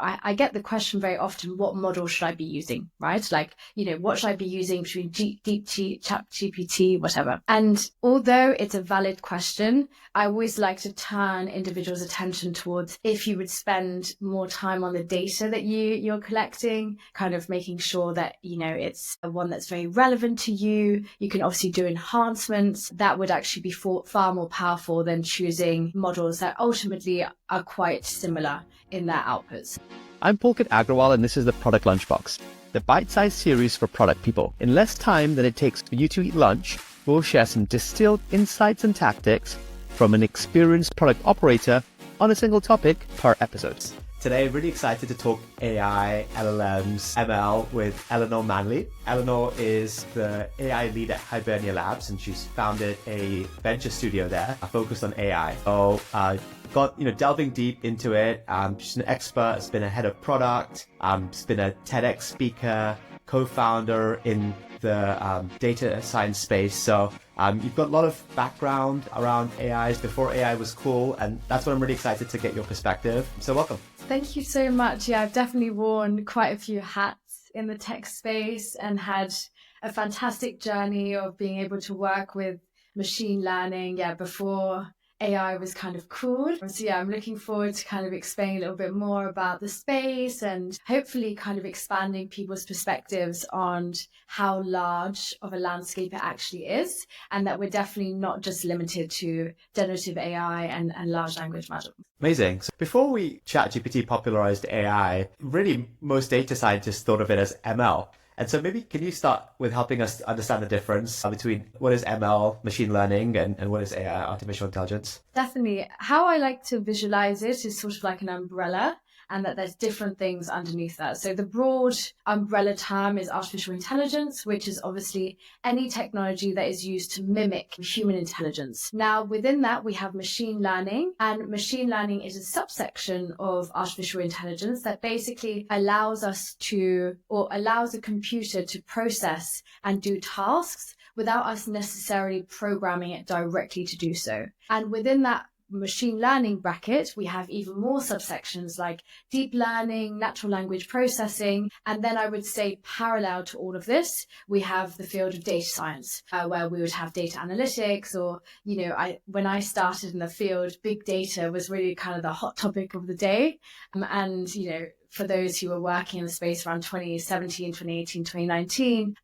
I get the question very often, what model should I be using, right? Like, what should I be using between DeepSeek, ChatGPT, whatever. And although it's a valid question, I always like to turn individuals' attention towards if you would spend more time on the data that you're collecting, kind of making sure that, it's one that's very relevant to you. You can obviously do enhancements. That would actually be far more powerful than choosing models that ultimately are quite similar in their outputs. I'm Pulkit Agrawal, and this is the Product Lunchbox, the bite-sized series for product people. In less time than it takes for you to eat lunch, we'll share some distilled insights and tactics from an experienced product operator on a single topic per episode. Today, really excited to talk AI, LLMs, ML with Eleanor Manley. Eleanor is the AI lead at Hibernia Labs, and she's founded a venture studio there focused on AI. So, delving deep into it. She's an expert, has been a head of product, has been a TEDx speaker, co-founder in the data science space. So you've got a lot of background around AIs before AI was cool, and that's what I'm really excited to get your perspective. So welcome. Thank you so much. Yeah, I've definitely worn quite a few hats in the tech space and had a fantastic journey of being able to work with machine learning, before AI was kind of cool. So I'm looking forward to kind of explaining a little bit more about the space and hopefully kind of expanding people's perspectives on how large of a landscape it actually is, and that we're definitely not just limited to generative AI and large language models. Amazing. So before ChatGPT popularized AI, really most data scientists thought of it as ML. And so maybe can you start with helping us understand the difference between what is ML, machine learning, and what is AI, artificial intelligence? Definitely. How I like to visualize it is sort of like an umbrella, and that there's different things underneath that. So the broad umbrella term is artificial intelligence, which is obviously any technology that is used to mimic human intelligence. Now, within that, we have machine learning, and machine learning is a subsection of artificial intelligence that basically allows a computer to process and do tasks without us necessarily programming it directly to do so. And within that machine learning bracket, we have even more subsections like deep learning, natural language processing, and then I would say parallel to all of this, we have the field of data science, where we would have data analytics, or, when I started in the field, big data was really kind of the hot topic of the day. For those who were working in the space around 2017, 2018, 2019,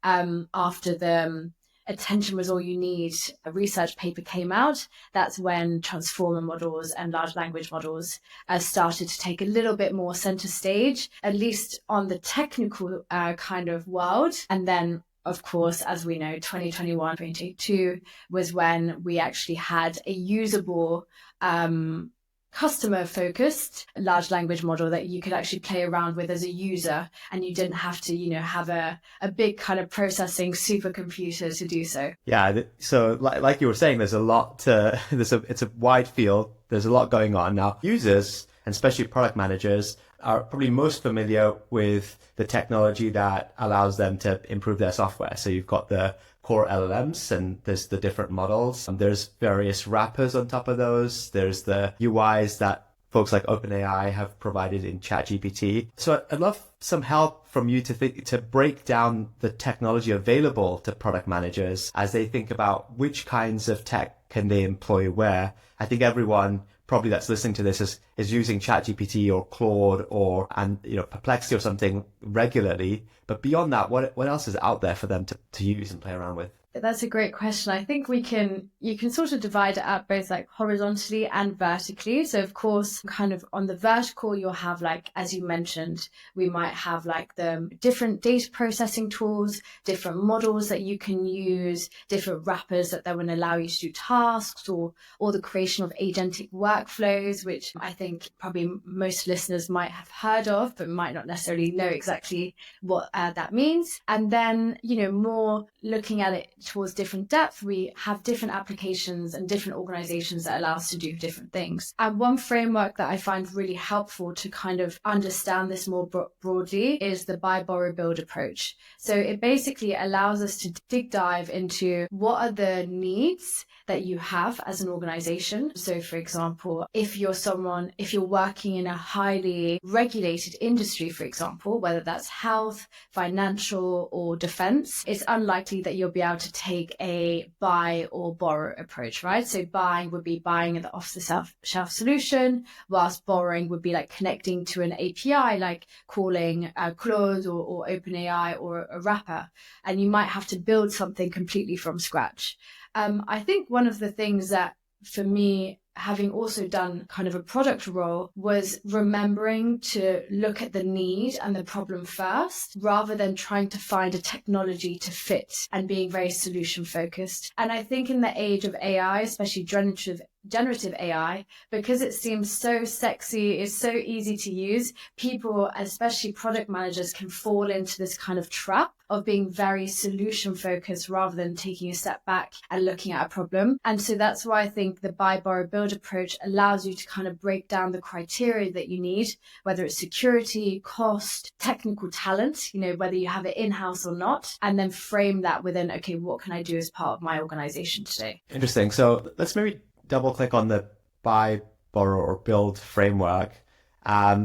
after the attention was all you need, a research paper came out. That's when transformer models and large language models started to take a little bit more center stage, at least on the technical kind of world. And then, of course, as we know, 2021, 2022 was when we actually had a usable customer-focused large language model that you could actually play around with as a user, and you didn't have to, have a big kind of processing supercomputer to do so. Yeah, so like you were saying, it's a wide field. There's a lot going on. Now, users, and especially product managers, are probably most familiar with the technology that allows them to improve their software. So you've got the core LLMs, and there's the different models. There's various wrappers on top of those. There's the UIs that folks like OpenAI have provided in ChatGPT. So I'd love some help from you to break down the technology available to product managers as they think about which kinds of tech can they employ where. I think everyone probably that's listening to this is using ChatGPT or Claude or Perplexity or something regularly. But beyond that, what else is out there for them to use and play around with? That's a great question. I think you can sort of divide it up both like horizontally and vertically. So of course, kind of on the vertical, you'll have, like, as you mentioned, we might have like the different data processing tools, different models that you can use, different wrappers that will allow you to do tasks, or the creation of agentic workflows, which I think probably most listeners might have heard of, but might not necessarily know exactly what that means. And then, more looking at it towards different depth, we have different applications and different organizations that allow us to do different things. And one framework that I find really helpful to kind of understand this more broadly is the buy, borrow, build approach. So it basically allows us to dive into what are the needs that you have as an organization. So for example, if you're working in a highly regulated industry, for example, whether that's health, financial, or defense, it's unlikely that you'll be able to take a buy or borrow approach, right? So buying would be buying an off-the-shelf solution, whilst borrowing would be like connecting to an API, like calling Claude or OpenAI or a wrapper. And you might have to build something completely from scratch. I think one of the things that, for me, having also done kind of a product role, was remembering to look at the need and the problem first, rather than trying to find a technology to fit and being very solution focused. And I think in the age of AI, especially generative AI, because it seems so sexy, it's so easy to use, people, especially product managers, can fall into this kind of trap of being very solution focused rather than taking a step back and looking at a problem. And so that's why I think the buy, borrow, build approach allows you to kind of break down the criteria that you need, whether it's security, cost, technical talent, whether you have it in-house or not, and then frame that within, okay, what can I do as part of my organization today? Interesting. So let's maybe double click on the buy, borrow, or build framework.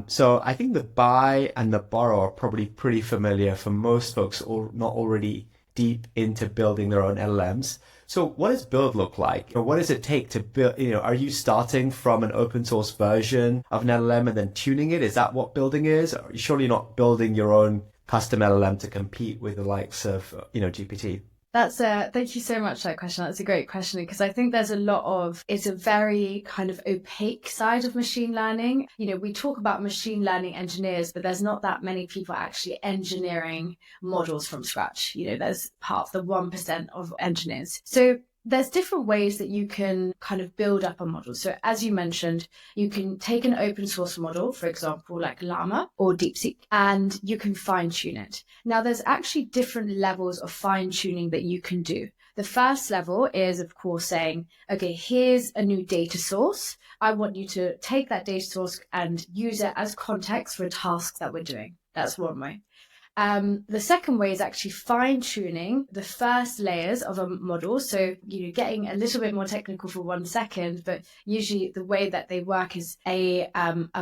So I think the buy and the borrow are probably pretty familiar for most folks, or not already deep into building their own LLMs. So what does build look like? Or what does it take to build? Are you starting from an open source version of an LLM and then tuning it? Is that what building is? Or surely not building your own custom LLM to compete with the likes of, GPT? Thank you so much for that question. That's a great question, because I think there's it's a very kind of opaque side of machine learning. We talk about machine learning engineers, but there's not that many people actually engineering models from scratch. There's part of the 1% of engineers. So there's different ways that you can kind of build up a model. So as you mentioned, you can take an open source model, for example, like Llama or DeepSeek, and you can fine tune it. Now, there's actually different levels of fine tuning that you can do. The first level is, of course, saying, okay, here's a new data source. I want you to take that data source and use it as context for a task that we're doing. That's one way. The second way is actually fine-tuning the first layers of a model. So, getting a little bit more technical for 1 second, but usually the way that they work is a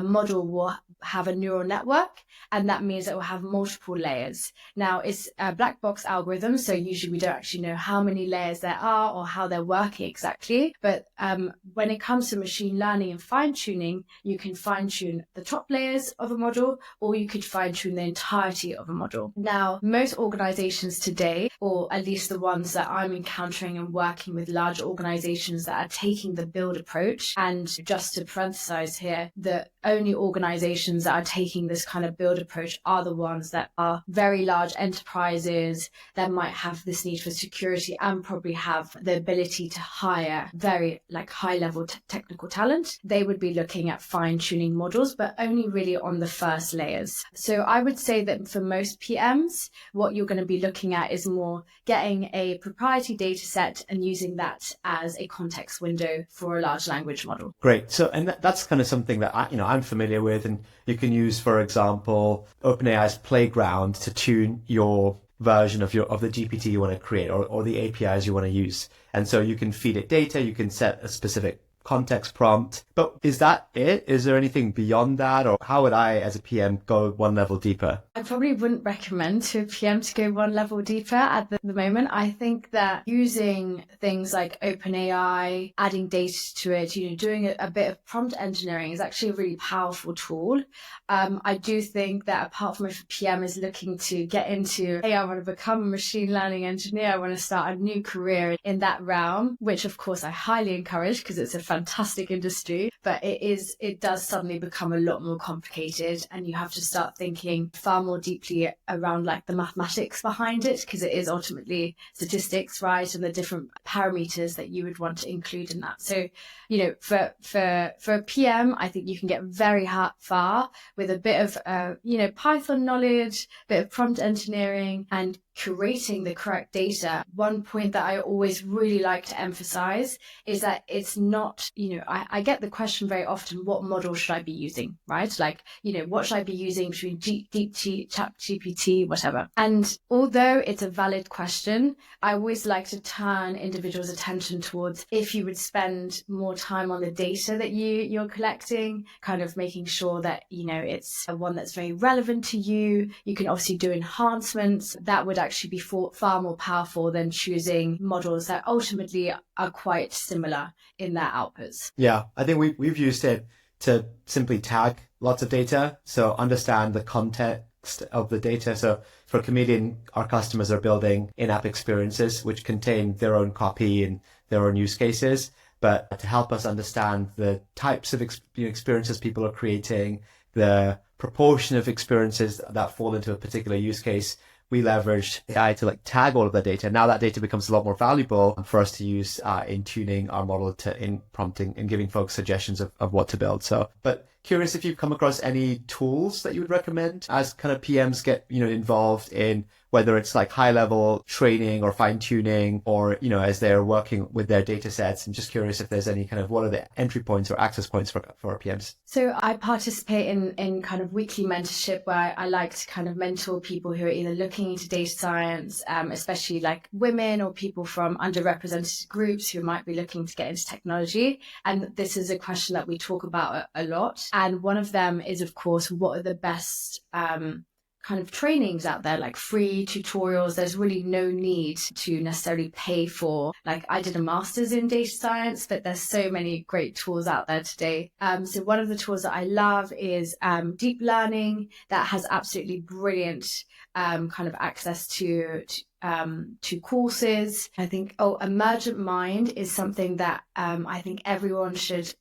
model will have a neural network, and that means it will have multiple layers. Now, it's a black box algorithm, so usually we don't actually know how many layers there are or how they're working exactly. But when it comes to machine learning and fine-tuning, you can fine-tune the top layers of a model, or you could fine-tune the entirety of a model. Now, most organizations today, or at least the ones that I'm encountering and working with, large organizations that are taking the build approach, and just to parenthesize here, the only organizations that are taking this kind of build approach are the ones that are very large enterprises that might have this need for security and probably have the ability to hire very high level technical talent. They would be looking at fine tuning models, but only really on the first layers. So I would say that for most PMs, what you're going to be looking at is more getting a proprietary data set and using that as a context window for a large language model. Great. So, and that's kind of something that I'm familiar with, and you can use, for example, OpenAI's Playground to tune your version of the GPT you want to create, or the APIs you want to use. And so you can feed it data, you can set a specific context prompt. But is that it? Is there anything beyond that? Or how would I, as a PM, go one level deeper? I probably wouldn't recommend to a PM to go one level deeper at the moment. I think that using things like OpenAI, adding data to it, doing a bit of prompt engineering is actually a really powerful tool. I do think that apart from if a PM is looking to get into, hey, I want to become a machine learning engineer, I want to start a new career in that realm, which of course I highly encourage because it's a fantastic industry, but it does suddenly become a lot more complicated, and you have to start thinking far more more deeply around like the mathematics behind it, because it is ultimately statistics, right? And the different parameters that you would want to include in that. So, for a PM, I think you can get very far with a bit of, Python knowledge, bit of prompt engineering, and curating the correct data. One point that I always really like to emphasize is that it's not, I get the question very often, what model should I be using, right? Like, what should I be using between DeepSeek, ChatGPT, whatever. And although it's a valid question, I always like to turn individuals' attention towards if you would spend more time on the data that you're collecting, kind of making sure that, it's one that's very relevant to you. You can obviously do enhancements that would actually be far more powerful than choosing models that ultimately are quite similar in their outputs. Yeah, I think we've used it to simply tag lots of data, so understand the context of the data. So for Chameleon, our customers are building in-app experiences which contain their own copy and their own use cases, but to help us understand the types of experiences people are creating, the proportion of experiences that fall into a particular use case, we leveraged AI to tag all of the data. Now that data becomes a lot more valuable for us to use in tuning our model in prompting and giving folks suggestions of what to build. So, but curious if you've come across any tools that you would recommend as kind of PMs get, involved in, whether it's high level training or fine tuning, or, as they're working with their data sets. I'm just curious if there's any kind of, what are the entry points or access points for our PMs? So I participate in kind of weekly mentorship where I like to kind of mentor people who are either looking into data science, especially like women or people from underrepresented groups who might be looking to get into technology. And this is a question that we talk about a lot. And one of them is, of course, what are the best kind of trainings out there, like free tutorials. There's really no need to necessarily pay for, I did a master's in data science, but there's so many great tools out there today. So one of the tools that I love is deep learning that has absolutely brilliant kind of access to courses. I think, Emergent Mind is something that I think everyone should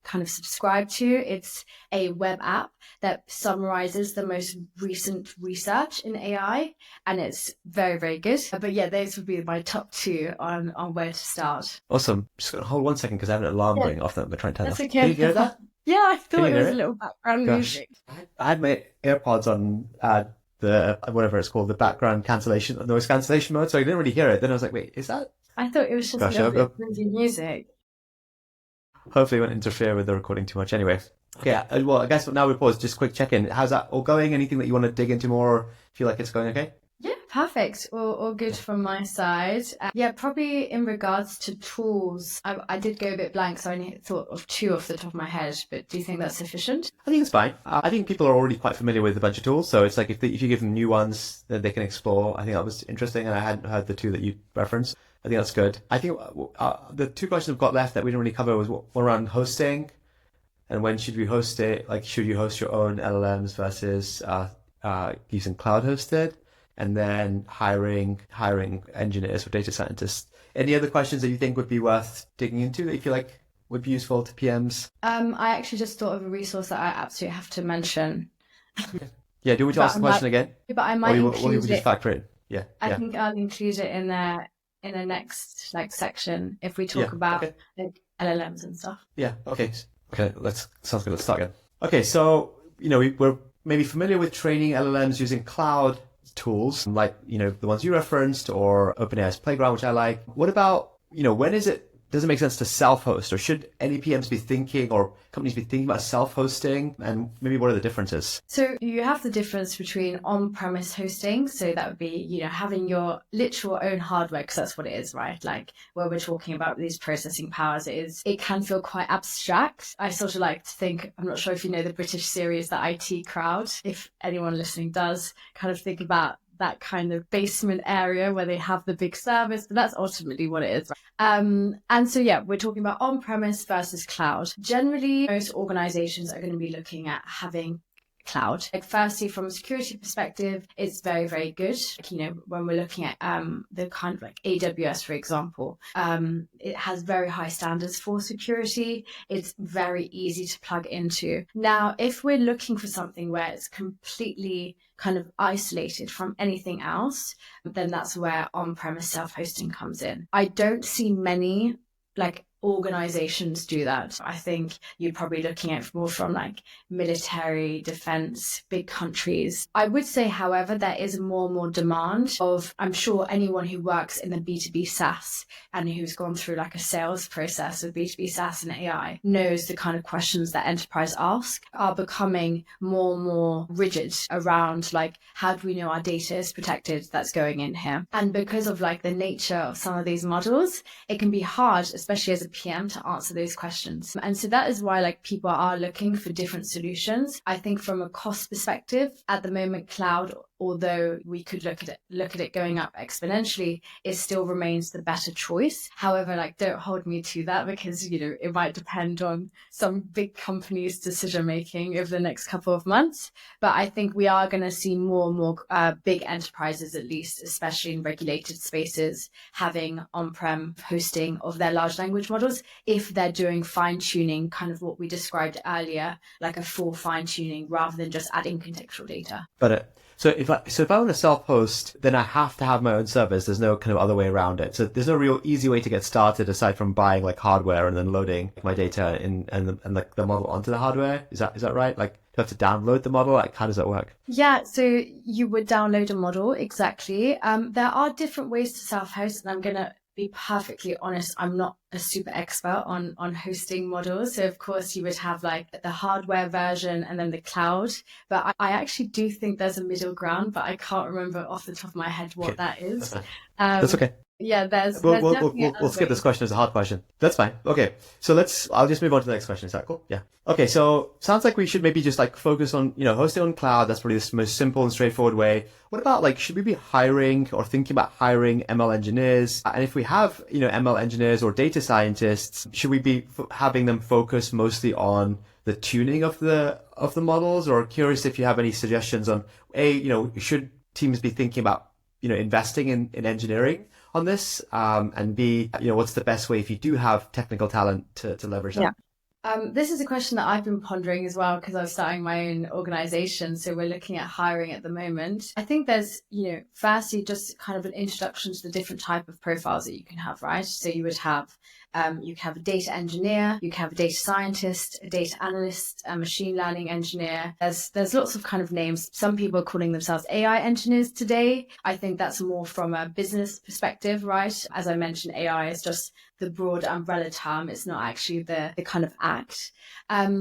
kind of subscribe to. It's a web app that summarizes the most recent research in AI, and it's very, very good. But yeah, those would be my top two on where to start. Awesome. Just gonna hold 1 second because I have an alarm going off that I'm trying to turn off. That's okay. Can you hear that? Yeah, I thought it was a little background music. I had my AirPods on the whatever it's called, the background cancellation, noise cancellation mode, so I didn't really hear it. Then I was like, wait, is that? I thought it was just a little bit of music. Hopefully it won't interfere with the recording too much. Anyway, okay, well, I guess now we pause. Just quick check-in. How's that all going? Anything that you want to dig into more, or feel like it's going okay? Yeah, perfect. All good from my side. Probably in regards to tools, I did go a bit blank, so I only thought of two off the top of my head, but do you think that's sufficient? I think it's fine. I think people are already quite familiar with a bunch of tools, so it's like if you give them new ones that they can explore, I think that was interesting, and I hadn't heard the two that you referenced. I think that's good. I think the two questions I've got left that we didn't really cover was one around hosting, and when should we host it? Like, should you host your own LLMs versus using cloud hosted? And then hiring engineers or data scientists. Any other questions that you think would be worth digging into that you feel like would be useful to PMs? I actually just thought of a resource that I absolutely have to mention. Yeah, do you want me to ask the question again? But I might include it. Just factor it. Yeah. I think I'll include it in the next section if we talk about LLMs and stuff. Yeah. Okay. Sounds good. Let's start again. Okay. So we're maybe familiar with training LLMs using cloud tools like the ones you referenced, or OpenAI's Playground, which I like. What about when does it make sense to self-host, or should any PMs be thinking, or companies be thinking about self-hosting, and maybe what are the differences? So you have the difference between on-premise hosting, so that would be having your literal own hardware, because that's what it is, right? Like where we're talking about these processing powers, it can feel quite abstract. I sort of like to think, I'm not sure if you know the British series The IT Crowd, if anyone listening does, kind of think about that kind of basement area where they have the big service, but that's ultimately what it is. And so, we're talking about on-premise versus cloud. Generally, most organizations are going to be looking at having cloud. Like firstly, from a security perspective, it's very, very good. Like, you know, when we're looking at the kind of like AWS, for example, it has very high standards for security. It's very easy to plug into. Now, if we're looking for something where it's completely kind of isolated from anything else, then that's where on-premise self-hosting comes in. I don't see many like organizations do that. I think you're probably looking at more from like military, defense, big countries. I would say, however, there is more and more demand of, I'm sure anyone who works in the B2B SaaS and who's gone through like a sales process of B2B SaaS and AI knows the kind of questions that enterprise ask are becoming more and more rigid around like, how do we know our data is protected that's going in here? And because of like the nature of some of these models, it can be hard, especially as a PM, to answer those questions. And so that is why like people are looking for different solutions. I think from a cost perspective, at the moment, cloud, although we could look at it going up exponentially, it still remains the better choice. However, like don't hold me to that, because you know it might depend on some big companies' decision making over the next couple of months. But I think we are going to see more and more big enterprises, at least, especially in regulated spaces, having on-prem hosting of their large language models if they're doing fine-tuning, kind of what we described earlier, like a full fine-tuning rather than just adding contextual data. But so if I want to self-host, then I have to have my own servers. There's no kind of other way around it. So there's no real easy way to get started aside from buying like hardware and then loading my data and like the model onto the hardware. Is that right? Like, do you have to download the model? Like, how does that work? Yeah, so you would download a model, exactly. There are different ways to self-host, and I'm going to be perfectly honest, I'm not a super expert on hosting models. So of course you would have like the hardware version and then the cloud. But I actually do think there's a middle ground, but I can't remember off the top of my head what that is. That's okay. Yeah, there's we'll skip this question as a hard question. That's fine. Okay, so I'll just move on to the next question. Is that cool? Yeah. Okay, so sounds like we should maybe just like focus on, you know, hosting on cloud. That's probably the most simple and straightforward way. What about like, should we be hiring or thinking about hiring ML engineers? And if we have, you know, ML engineers or data scientists, should we be having them focus mostly on the tuning of the models? Or curious if you have any suggestions on you know, should teams be thinking about, you know, investing in engineering on this, and B, you know, what's the best way if you do have technical talent to leverage that? Yeah. This is a question that I've been pondering as well, because I'm starting my own organization. So we're looking at hiring at the moment. I think there's, you know, firstly, just kind of an introduction to the different type of profiles that you can have, right? So you would have you can have a data engineer, you can have a data scientist, a data analyst, a machine learning engineer. There's lots of kind of names. Some people are calling themselves AI engineers today. I think that's more from a business perspective, right? As I mentioned, AI is just the broad umbrella term. It's not actually the kind of act.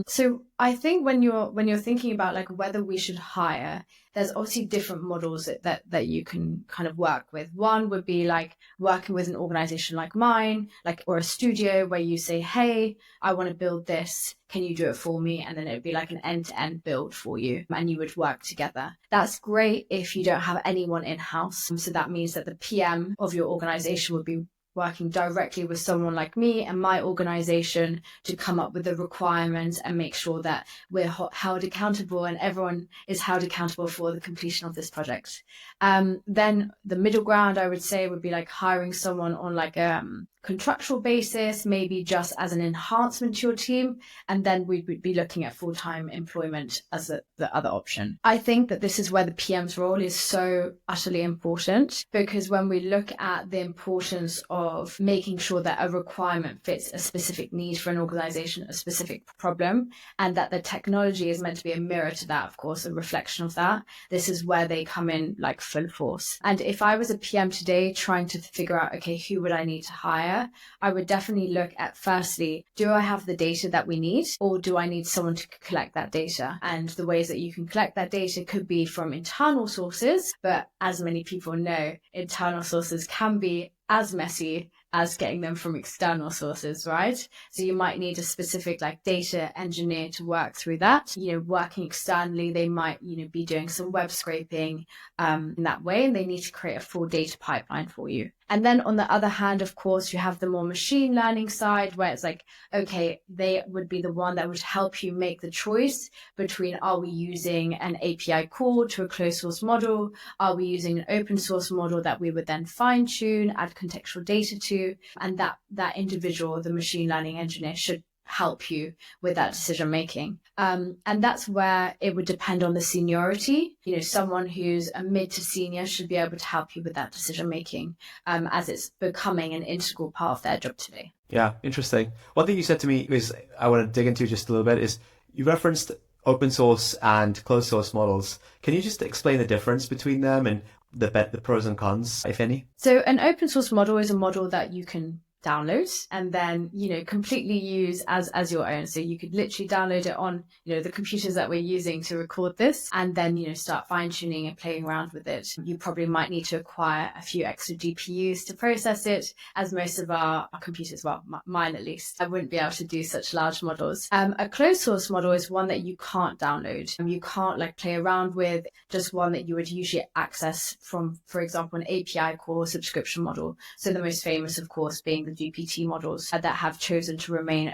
So I think when you're thinking about like whether we should hire, there's obviously different models that you can kind of work with. One would be like working with an organization like mine, like, or a studio where you say, hey, I want to build this. Can you do it for me? And then it would be like an end-to-end build for you, and you would work together. That's great if you don't have anyone in-house. So that means that the PM of your organization would be working directly with someone like me and my organization to come up with the requirements and make sure that we're held accountable and everyone is held accountable for the completion of this project. Then the middle ground, I would say, would be like hiring someone on like a contractual basis, maybe just as an enhancement to your team. And then we would be looking at full-time employment as the other option. I think that this is where the PM's role is so utterly important, because when we look at the importance of making sure that a requirement fits a specific need for an organization, a specific problem, and that the technology is meant to be a mirror to that, of course, a reflection of that, this is where they come in like full force. And if I was a PM today trying to figure out, okay, who would I need to hire? I would definitely look at, firstly, do I have the data that we need, or do I need someone to collect that data? And the ways that you can collect that data could be from internal sources, but as many people know, internal sources can be as messy as getting them from external sources, right? So you might need a specific like data engineer to work through that. Working externally, they might, be doing some web scraping in that way, and they need to create a full data pipeline for you. And then on the other hand, of course, you have the more machine learning side where it's like, okay, they would be the one that would help you make the choice between, are we using an API call to a closed source model? Are we using an open source model that we would then fine tune, add contextual data to? And that individual, the machine learning engineer, should help you with that decision making. And that's where it would depend on the seniority. Someone who's a mid to senior should be able to help you with that decision making, as it's becoming an integral part of their job today. Yeah, interesting. One thing you said to me is I want to dig into just a little bit is you referenced open source and closed source models. Can you just explain the difference between them and the pros and cons, if any? So an open source model is a model that you can download and then completely use as your own. So you could literally download it on the computers that we're using to record this, and then start fine-tuning and playing around with it. You probably might need to acquire a few extra GPUs to process it, as most of our computers, well, mine at least, I wouldn't be able to do such large models. A closed source model is one that you can't download, you can't play around with, just one that you would usually access from, for example, an API call subscription model. So the most famous, of course, being the GPT models that have chosen to remain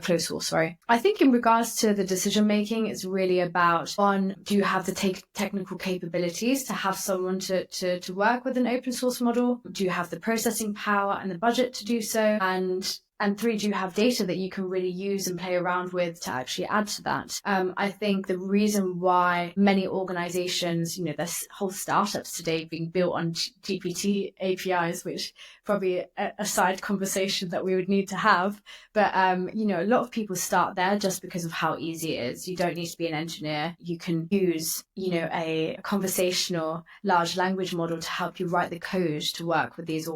closed source. I think in regards to the decision making, it's really about, one, do you have the technical capabilities to have someone to work with an open source model? Do you have the processing power and the budget to do so? And three, do you have data that you can really use and play around with to actually add to that? I think the reason why many organizations, there's whole startups today being built on GPT APIs, which probably a side conversation that we would need to have. But, a lot of people start there just because of how easy it is. You don't need to be an engineer. You can use, a conversational large language model to help you write the code to work with these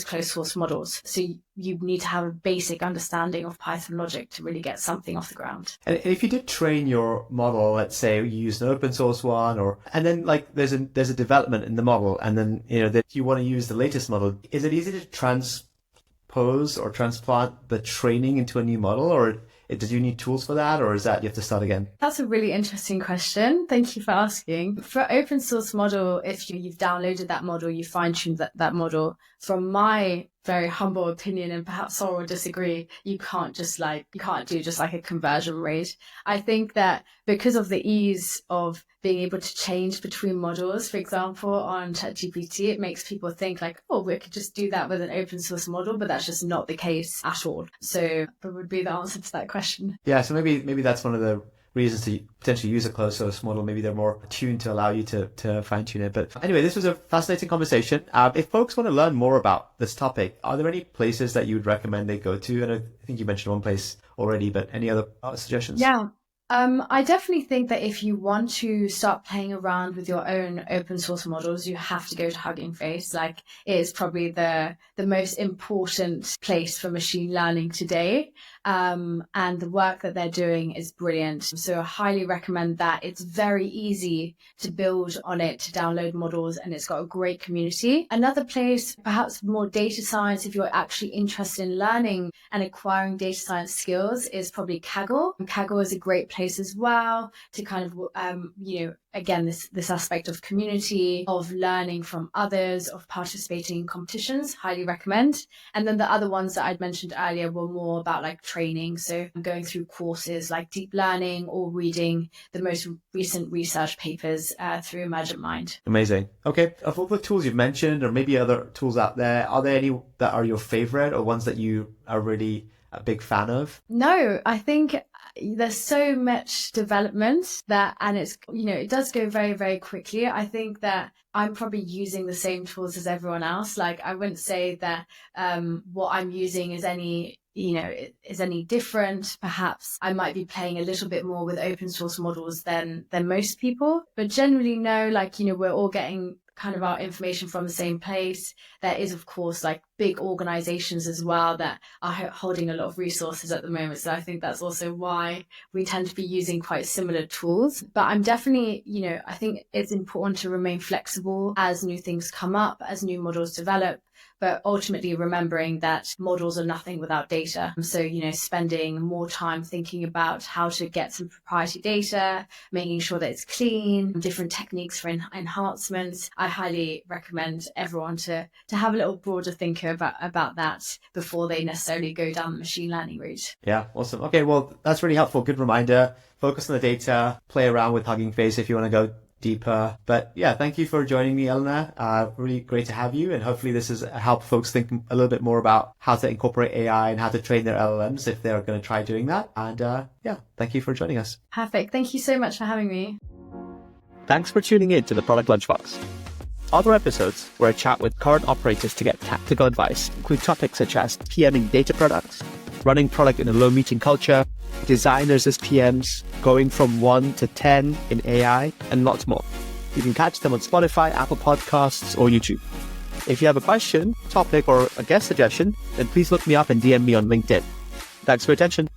closed source models. So you need to have a basic understanding of Python logic to really get something off the ground. And if you did train your model, let's say you used an open source one, and then there's a development in the model, and then that you want to use the latest model, is it easy to transpose or transplant the training into a new model, or did you need tools for that, or is that you have to start again? That's a really interesting question. Thank you for asking. For open source model, if you've downloaded that model, you fine-tuned that model, from my very humble opinion, and perhaps someone will disagree, you can't do just a conversion rate. I think that because of the ease of being able to change between models, for example, on ChatGPT, it makes people think we could just do that with an open source model, but that's just not the case at all. So that would be the answer to that question. Yeah, so maybe that's one of the reasons to potentially use a closed source model. Maybe they're more tuned to allow you to fine tune it. But anyway, this was a fascinating conversation. If folks want to learn more about this topic, are there any places that you would recommend they go to? And I think you mentioned one place already, but any other suggestions? Yeah. I definitely think that if you want to start playing around with your own open source models, you have to go to Hugging Face. It is probably the most important place for machine learning today. And the work that they're doing is brilliant. So I highly recommend that. It's very easy to build on it, to download models, and it's got a great community. Another place, perhaps more data science, if you're actually interested in learning and acquiring data science skills, is probably Kaggle. And Kaggle is a great place as well to kind of, again, this aspect of community, of learning from others, of participating in competitions, highly recommend. And then the other ones that I'd mentioned earlier were more about training. So going through courses like deep learning or reading the most recent research papers through Emergent Mind. Amazing. Okay. Of all the tools you've mentioned, or maybe other tools out there, are there any that are your favorite or ones that you are really a big fan of? No, I think there's so much development and it's, it does go very, very quickly. I think that I'm probably using the same tools as everyone else. I wouldn't say that what I'm using is any different. Perhaps I might be playing a little bit more with open source models than most people, but generally no, we're all getting kind of our information from the same place. There is, of course, big organizations as well that are holding a lot of resources at the moment. So I think that's also why we tend to be using quite similar tools. But I'm definitely, I think it's important to remain flexible as new things come up, as new models develop. but ultimately remembering that models are nothing without data. So, spending more time thinking about how to get some proprietary data, making sure that it's clean, different techniques for enhancements. I highly recommend everyone to have a little broader thinker about that before they necessarily go down the machine learning route. Yeah, awesome. Okay, well, that's really helpful. Good reminder. Focus on the data, play around with Hugging Face if you want to go deeper. But yeah, thank you for joining me, Eleanor. Really great to have you. And hopefully this has helped folks think a little bit more about how to incorporate AI and how to train their LLMs if they're going to try doing that. And yeah, thank you for joining us. Perfect. Thank you so much for having me. Thanks for tuning in to the Product Lunchbox. Other episodes where I chat with current operators to get tactical advice include topics such as PMing data products, running product in a low meeting culture, designers as PMs, going from 1 to 10 in AI, and lots more. You can catch them on Spotify, Apple Podcasts, or YouTube. If you have a question, topic, or a guest suggestion, then please look me up and DM me on LinkedIn. Thanks for your attention.